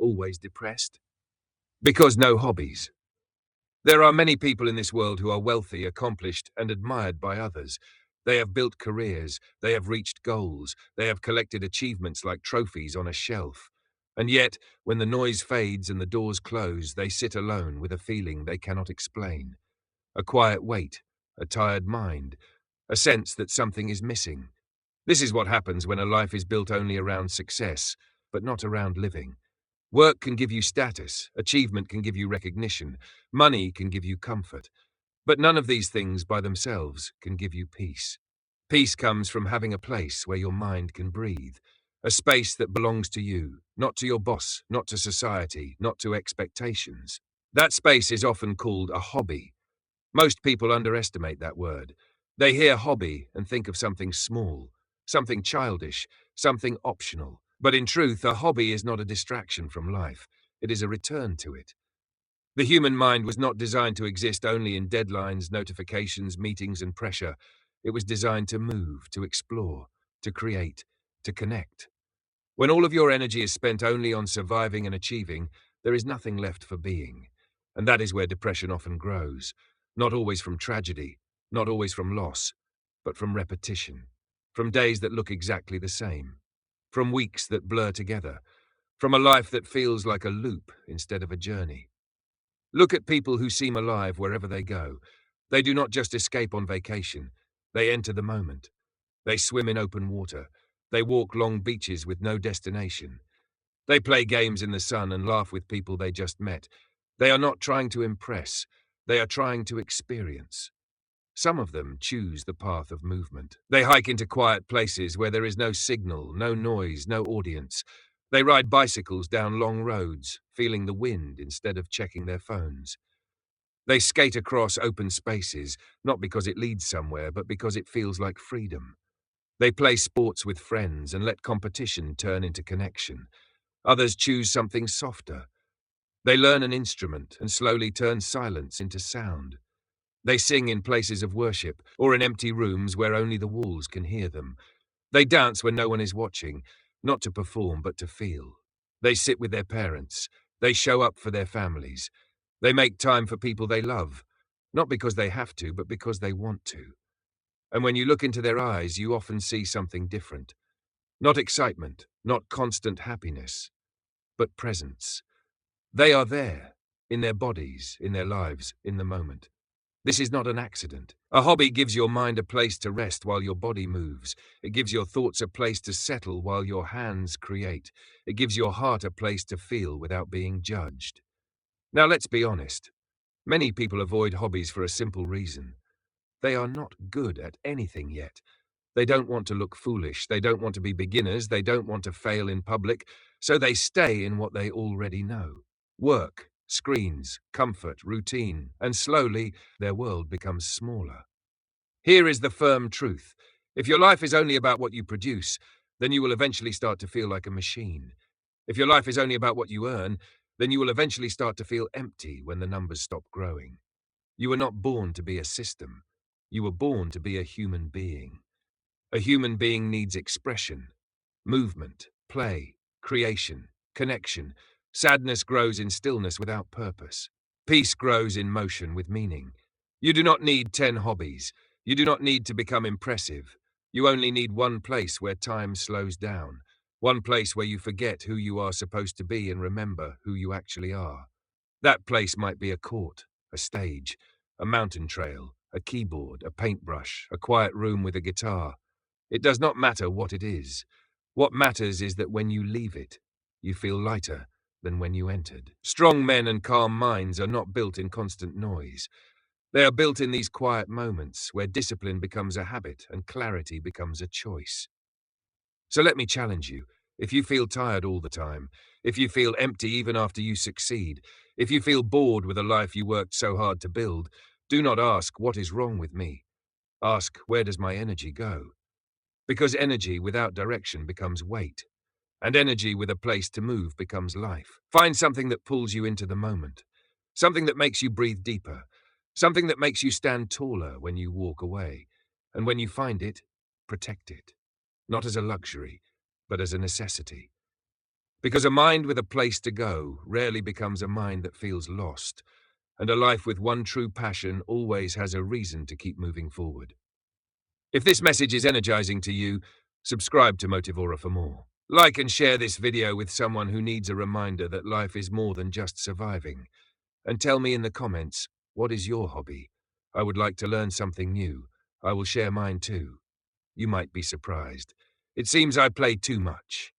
always depressed? Because no hobbies. There are many people in this world who are wealthy, accomplished, and admired by others. They have built careers, they have reached goals, they have collected achievements like trophies on a shelf. And yet, when the noise fades and the doors close, they sit alone with a feeling they cannot explain. A quiet weight, a tired mind, a sense that something is missing. This is what happens when a life is built only around success, but not around living. Work can give you status, achievement can give you recognition, money can give you comfort, but none of these things by themselves can give you peace. Peace comes from having a place where your mind can breathe, a space that belongs to you, not to your boss, not to society, not to expectations. That space is often called a hobby. Most people underestimate that word. They hear hobby and think of something small, something childish, something optional. But in truth, a hobby is not a distraction from life. It is a return to it. The human mind was not designed to exist only in deadlines, notifications, meetings, and pressure. It was designed to move, to explore, to create, to connect. When all of your energy is spent only on surviving and achieving, there is nothing left for being. And that is where depression often grows. Not always from tragedy, not always from loss, but from repetition. From days that look exactly the same. From weeks that blur together. From a life that feels like a loop instead of a journey. Look at people who seem alive wherever they go. They do not just escape on vacation. They enter the moment. They swim in open water. They walk long beaches with no destination. They play games in the sun and laugh with people they just met. They are not trying to impress. They are trying to experience. Some of them choose the path of movement. They hike into quiet places where there is no signal, no noise, no audience. They ride bicycles down long roads, feeling the wind instead of checking their phones. They skate across open spaces, not because it leads somewhere, but because it feels like freedom. They play sports with friends and let competition turn into connection. Others choose something softer. They learn an instrument and slowly turn silence into sound. They sing in places of worship or in empty rooms where only the walls can hear them. They dance when no one is watching, not to perform but to feel. They sit with their parents. They show up for their families. They make time for people they love, not because they have to, but because they want to. And when you look into their eyes, you often see something different. Not excitement, not constant happiness, but presence. They are there, in their bodies, in their lives, in the moment. This is not an accident. A hobby gives your mind a place to rest while your body moves. It gives your thoughts a place to settle while your hands create. It gives your heart a place to feel without being judged. Now let's be honest. Many people avoid hobbies for a simple reason. They are not good at anything yet. They don't want to look foolish. They don't want to be beginners. They don't want to fail in public. So they stay in what they already know. Work, screens, comfort, routine, and slowly their world becomes smaller. Here is the firm truth. If your life is only about what you produce, then you will eventually start to feel like a machine. If your life is only about what you earn, then you will eventually start to feel empty when the numbers stop growing. You were not born to be a system. You were born to be a human being. A human being needs expression, movement, play, creation, connection. Sadness grows in stillness without purpose. Peace grows in motion with meaning. You do not need 10 hobbies. You do not need to become impressive. You only need one place where time slows down. One place where you forget who you are supposed to be and remember who you actually are. That place might be a court, a stage, a mountain trail, a keyboard, a paintbrush, a quiet room with a guitar. It does not matter what it is. What matters is that when you leave it, you feel lighter than when you entered. Strong men and calm minds are not built in constant noise. They are built in these quiet moments where discipline becomes a habit and clarity becomes a choice. So let me challenge you. If you feel tired all the time, if you feel empty even after you succeed, if you feel bored with a life you worked so hard to build, do not ask, what is wrong with me? Ask, where does my energy go? Because energy without direction becomes weight, and energy with a place to move becomes life. Find something that pulls you into the moment, something that makes you breathe deeper, something that makes you stand taller when you walk away, and when you find it, protect it, not as a luxury, but as a necessity. Because a mind with a place to go rarely becomes a mind that feels lost, and a life with one true passion always has a reason to keep moving forward. If this message is energizing to you, subscribe to Motivora for more. Like and share this video with someone who needs a reminder that life is more than just surviving. And tell me in the comments, what is your hobby? I would like to learn something new. I will share mine too. You might be surprised. It seems I play too much.